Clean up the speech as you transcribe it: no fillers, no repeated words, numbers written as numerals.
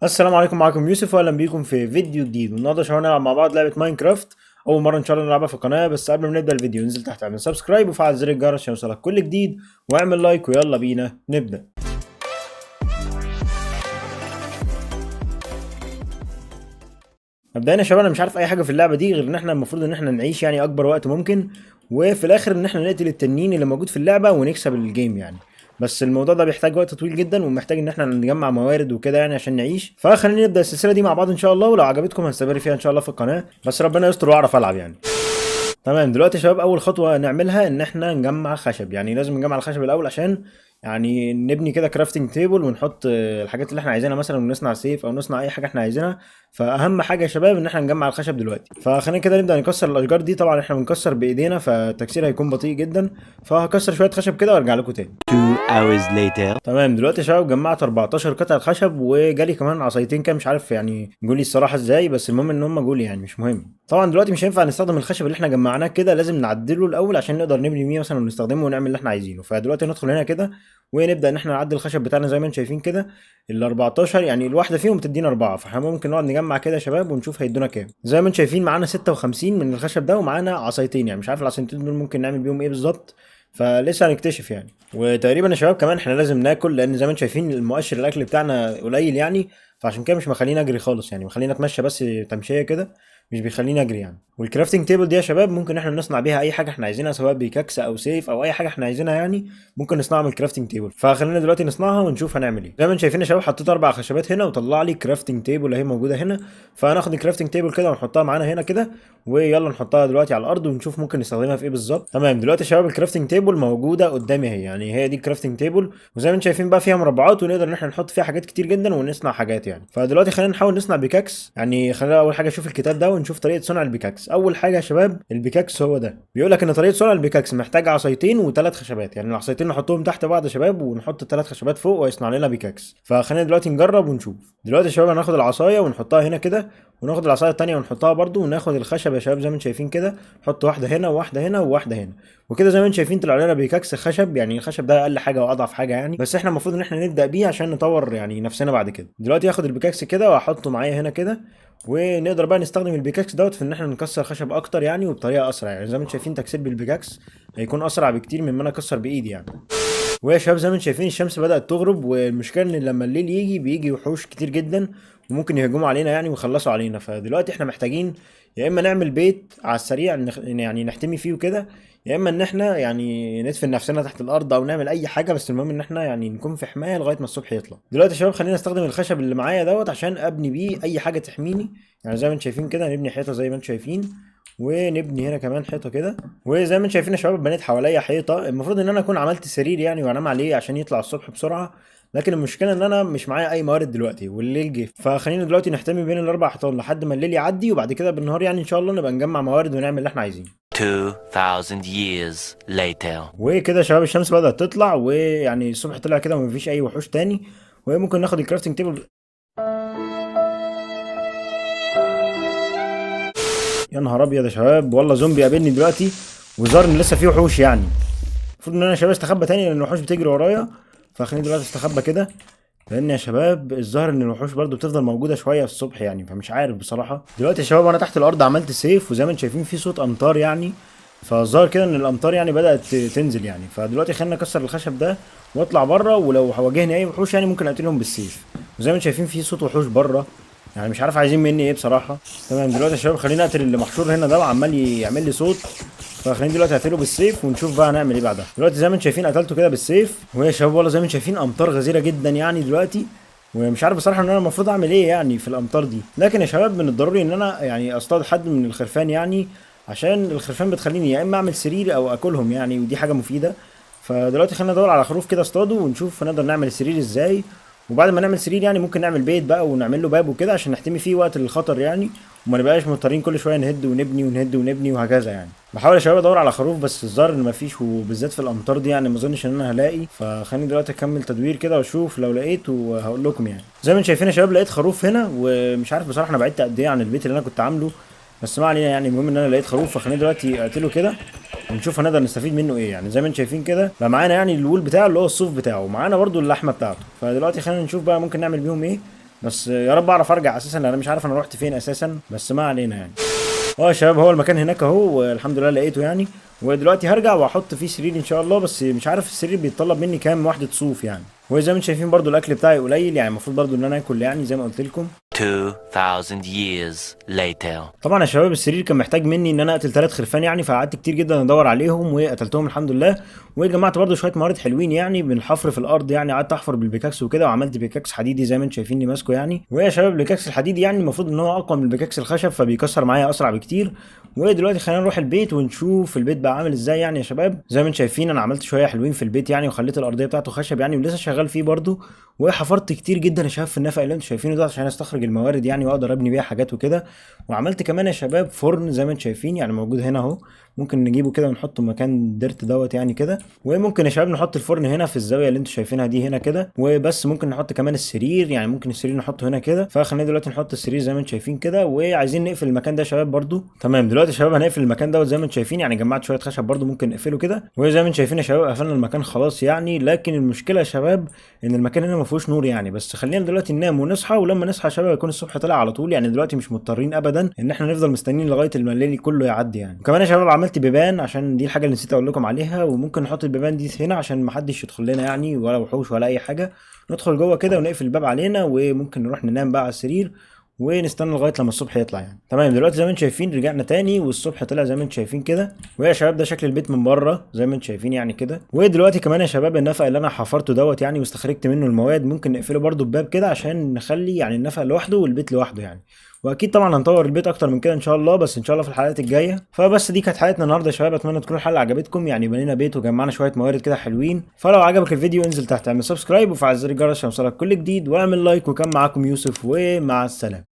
السلام عليكم، معاكم يوسف واهلا بيكم في فيديو جديد. والنهارده يا شباب هنلعب مع بعض لعبه ماينكرافت. اول مره ان شاء الله نلعبها في القناه، بس قبل ما نبدا الفيديو انزل تحت اعمل سبسكرايب وفعل زر الجرس عشان يوصلك كل جديد، واعمل لايك ويلا بينا نبدا. مبدئيا يا شباب انا مش عارف اي حاجه في اللعبه دي غير ان احنا المفروض ان احنا نعيش يعني اكبر وقت ممكن، وفي الاخر ان احنا نقتل التنين اللي موجود في اللعبه ونكسب الجيم يعني. بس الموضوع ده بيحتاج وقت طويل جدا ومحتاج ان احنا نجمع موارد وكده يعني عشان نعيش. فخلينا نبدا السلسله دي مع بعض ان شاء الله، ولو عجبتكم هنستمر فيها ان شاء الله في القناه، بس ربنا يستر واعرف العب يعني. تمام، دلوقتي يا شباب اول خطوه نعملها ان احنا نجمع خشب، يعني لازم نجمع الخشب الاول عشان يعني نبني كده كرافتنج تيبل ونحط الحاجات اللي احنا عايزينها مثلا، ونصنع سيف او نصنع اي حاجه احنا عايزينها. فاهم حاجه يا شباب ان احنا نجمع الخشب دلوقتي. فخلينا كده نبدا نكسر الاشجار دي. طبعا احنا بنكسر بايدينا فالتكسير هيكون بطيء جدا، فهكسر شويه خشب كده وارجع لكم تاني. 2 hours later. تمام، دلوقتي يا شباب جمعت 14 قطعة خشب وجالي كمان عصايتين كده، مش عارف يعني جولي الصراحة ازاي، بس المهم ان هم جولي يعني مش مهم. طبعا دلوقتي مش هينفع نستخدم الخشب اللي احنا جمعناه كده، لازم نعدله الاول عشان نقدر نبني بيه مثلا ونستخدمه ونعمل اللي احنا عايزينه. فدلوقتي ندخل هنا كده ونبدا ان احنا نعدل الخشب بتاعنا زي ما انتم شايفين كده. ال 14 يعني الواحده فيهم بتدينا 4، فاحنا ممكن نقعد نجمع كده يا شباب ونشوف هيدونا كام. زي ما انتم شايفين معانا 56 من الخشب ده، ومعانا عصايتين، يعني مش عارف العصايتين دول ممكن نعمل بيهم ايه بالظبط، فلسه هنكتشف يعني. وتقريبا يا شباب كمان احنا لازم ناكل، لان زي ما انتم شايفين المؤشر الاكل بتاعنا قليل يعني، فعشان كده مش مخلينا اجري خالص يعني، مخلينا اتمشى بس تمشيه كده، مش بيخليني اجري يعني. والكرافتنج تيبل دي يا شباب ممكن احنا نصنع بيها اي حاجه احنا عايزينها، سواء بيكاكس او سيف او اي حاجه احنا عايزينها يعني، ممكن نصنعها من الكرافتنج تيبل. فخلينا دلوقتي نصنعها ونشوف هنعمل ايه. زي ما انتم شايفين يا شباب حطيت 4 خشبات هنا وطلع لي كرافتنج تيبل اهي موجوده هنا. فهناخد الكرافتنج تيبل كده ونحطها معانا هنا كده، ويلا نحطها دلوقتي على الارض ونشوف ممكن نستخدمها في ايه بالظبط. تمام، دلوقتي يا شباب الكرافتنج تيبل موجوده قدامي اهي، يعني هي دي الكرافتنج تيبل، وزي ما انتم شايفين بقى فيها مربعات ونقدر ان احنا نحط فيها حاجات كتير جدا ونصنع حاجات يعني. فدلوقتي خلينا نحاول نصنع بيكاكس. يعني خلينا اول حاجه نشوف الكتاب ده ونشوف طريقه صنع البيكاكس. اول حاجه يا شباب البيكاكس هو ده، بيقول لك ان طريقه صنع البيكاكس محتاج عصايتين وثلاث خشبات، يعني العصايتين نحطهم تحت بعض يا شباب ونحط الثلاث خشبات فوق ويصنع لنا بيكاكس. فخلينا دلوقتي نجرب ونشوف. دلوقتي يا شباب هناخد العصايه ونحطها هنا كده، وناخد العصايه التانيه ونحطها برضو، وناخد الخشب يا شباب زي ما انتم شايفين كده، نحط واحده هنا وواحده هنا وواحده هنا، وكده زي ما انتم شايفين طلع لنا بيكاكس خشب. يعني الخشب ده اقل حاجه واضعف حاجه يعني، بس احنا المفروض ان احنا نبدا بيه عشان نطور يعني نفسنا بعد كده. دلوقتي هاخد البيكاكس كده واحطه معايا هنا كده، ونقدر بقى نستخدم البيكاكس دوت في ان احنا نكسر خشب اكتر يعني، وبطريقه اسرع. يعني زي ما انتم شايفين تكسير بالبيكاكس هيكون اسرع بكتير من ما انا اكسر بايدي يعني. ويا شباب زي ما انتم شايفين الشمس بدأت تغرب، والمشكلة ان لما الليل يجي بيجي وحوش كتير جدا وممكن يهجموا علينا يعني ويخلصوا علينا. فدلوقتي احنا محتاجين يا اما نعمل بيت على السريع يعني نحتمي فيه وكده، يا اما ان احنا يعني ندفن نفسنا تحت الارض او نعمل اي حاجه، بس المهم ان احنا يعني نكون في حمايه لغايه ما الصبح يطلع. دلوقتي يا شباب خلينا استخدم الخشب اللي معايا دوت عشان ابني بيه اي حاجه تحميني. يعني زي ما انتم شايفين كده نبني حيطه زي ما انتم شايفين، ونبني هنا كمان حيطه كده. وزي ما انتم شايفين يا شباب بنيت حواليا حيطه، المفروض ان انا اكون عملت سرير يعني وانام عليه عشان يطلع الصبح بسرعه، لكن المشكله ان انا مش معايا اي موارد دلوقتي والليل جه. فخلينا دلوقتي نحتمي بين الاربع حيطان لحد ما الليل يعدي، وبعد كده بالنهار يعني ان شاء الله نبقى نجمع موارد ونعمل اللي احنا عايزينه. 2000 years later. وكده يا شباب الشمس بدات تطلع، ويعني الصبح طلع كده ومفيش اي وحوش تاني، وممكن ناخد الكرافتنج تيبل. يا نهار ابيض يا شباب، والله زومبي قابلني دلوقتي وظهر ان لسه فيه وحوش يعني. المفروض ان انا يا شباب استخبى تاني لان الوحوش بتجري ورايا، فخليني دلوقتي استخبى كده، لان يا شباب الظاهر ان الوحوش برضو بتفضل موجوده شويه الصبح يعني، فمش عارف بصراحه. دلوقتي يا شباب انا تحت الارض عملت سيف، وزي ما انتم شايفين في صوت امطار يعني، فالظاهر كده ان الامطار يعني بدات تنزل يعني. فدلوقتي خلينا نكسر الخشب ده واطلع بره، ولو واجهني اي وحوش يعني ممكن اقتلهم بالسيف. وزي ما انتم شايفين في صوت وحوش بره، يعني مش عارف عايزين مني ايه بصراحه. تمام دلوقتي يا شباب خليني اقتل اللي محشور هنا ده وعمال يعمل لي صوت، فخليني دلوقتي اقتله بالسيف ونشوف بقى هنعمل ايه بعدها. دلوقتي زي ما انتم شايفين قتلته كده بالسيف، وهي يا شباب والله زي ما انتم شايفين امطار غزيره جدا يعني دلوقتي، ومش عارف بصراحه ان انا المفروض اعمل ايه يعني في الامطار دي. لكن يا شباب من الضروري ان انا يعني اصطاد حد من الخرفان يعني، عشان الخرفان بتخليني يا اما اعمل سرير او اكلهم يعني، ودي حاجه مفيده. فدلوقتي خلينا ندور على خروف كده اصطاده ونشوف هنقدر نعمل السرير ازاي. وبعد ما نعمل سرير يعني ممكن نعمل بيت بقى ونعمل له باب وكده عشان نحتمي فيه وقت الخطر يعني، وما نبقاش مضطرين كل شويه نهد ونبني ونهد ونبني وهكذا يعني. بحاول يا شباب ادور على خروف، بس الظاهر ان مفيش، وبالذات في الامطار دي يعني ما اظنش ان انا هلاقي. فخليني دلوقتي اكمل تدوير كده واشوف لو لقيت وهقول لكم يعني. زي ما انتم شايفين يا شباب لقيت خروف هنا، ومش عارف بصراحه انا بعدت قد ايه عن البيت اللي انا كنت عامله، بس ما علينا يعني. المهم ان انا لقيت خروف، فخليني دلوقتي اقتله كده ونشوف هنقدر نستفيد منه ايه يعني. زي ما انتم شايفين كده بقى معانا يعني الوول بتاعه اللي هو الصوف بتاعه، ومعانا برده اللحمه بتاعته. فدلوقتي خلينا نشوف بقى ممكن نعمل بيهم ايه. بس يا رب اعرف ارجع اساسا، انا مش عارف انا رحت فين اساسا، بس ما علينا يعني. اه يا شباب، هو المكان هناك اهو، الحمد لله لقيته يعني. ودلوقتي هرجع واحط فيه سرير ان شاء الله، بس مش عارف السرير بيتطلب مني كام وحده صوف يعني. وزي ما انتم شايفين برضو الاكل بتاعي قليل، يعني المفروض برضو ان انا اكل يعني زي ما قلت لكم. 2000 years later. طبعا يا شباب السرير كان محتاج مني ان انا اقتل 3 خرفان يعني، فقعدت كتير جدا ادور عليهم وقتلتهم الحمد لله. وجمعت برضو شويه موارد حلوين يعني بالحفر في الارض يعني، قعدت احفر بالبيكاكس وكده، وعملت بيكاكس حديدي زي ما انتم شايفيني ماسكه يعني. ويا شباب البيكاكس الحديدي يعني المفروض ان هو اقوى من البيكاكس الخشب، فبيكسر معايا اسرع بكتير. ودلوقتي خلينا نروح البيت ونشوف البيت بقى عامل ازاي يعني. يا شباب زي ما انتم شايفين انا عملت شويه حلوين في البيت يعني، وخليت الارضيه بتاعته خشب يعني، ولسه شغال فيه برضو. وحفرت كتير جدا يا شباب في النفق اللي انتم شايفينه ده عشان استخرج الموارد يعني، واقدر ابني بيها حاجات وكده. وعملت كمان يا شباب فرن زي ما انتم شايفين يعني، موجود هنا اهو. ممكن نجيبه كده ونحطه مكان ديرت دوت يعني كده. وممكن يا شباب نحط الفرن هنا في الزاويه اللي انتم شايفينها دي هنا كده. وبس ممكن نحط كمان السرير يعني، ممكن السرير نحطه هنا كده. فخلينا دلوقتي نحط السرير زي ما انتم شايفين كده. وعايزين نقفل المكان ده يا شباب برضو. تمام دلوقتي يا شباب هنقفل المكان دوت زي ما انتم شايفين يعني، جمعت شويه خشب برضو ممكن نقفله كده. وزي ما انتم شايفين يا شباب قفلنا المكان خلاص يعني. لكن المشكله يا شباب ان المكان هنا ما فيهوش نور يعني. بس خلينا دلوقتي ننام ونصحى، ولما نصحى يا شباب يكون الصبح طلع على طول يعني. دلوقتي مش مضطرين ابدا ان احنا نفضل مستنيين لغايه ما الليل كله يعدي يعني. وكمان يا شباب عملت بيبان عشان دي الحاجه اللي نسيت اقول لكم عليها، وممكن نحط البيبان دي هنا عشان ما حدش يدخل لنا يعني، ولا وحوش ولا اي حاجه. ندخل جوه كده ونقفل الباب علينا، وممكن نروح ننام بقى على السرير ونستنى لغايه لما الصبح يطلع يعني. تمام دلوقتي زي ما انتم شايفين رجعنا تاني، والصبح طلع زي ما انتم شايفين كده. ويا شباب ده شكل البيت من بره زي ما انتم شايفين يعني كده. ودلوقتي كمان يا شباب النفق اللي انا حفرته دوت يعني واستخرجت منه المواد، ممكن نقفله برده بباب كده عشان نخلي يعني النفق لوحده والبيت لوحده يعني. واكيد طبعا هنطور البيت اكتر من كده ان شاء الله، بس ان شاء الله في الحلقات الجايه. فبس دي كانت حلقتنا النهارده يا شباب، اتمنى تكون الحلقه عجبتكم يعني. بنينا بيت وجمعنا شويه موارد كده حلوين. فلو عجبك الفيديو انزل تحت اعمل سبسكرايب وفعل زر الجرس عشان يوصلك كل جديد، واعمل لايك. وكان معاكم يوسف، ومع السلامه.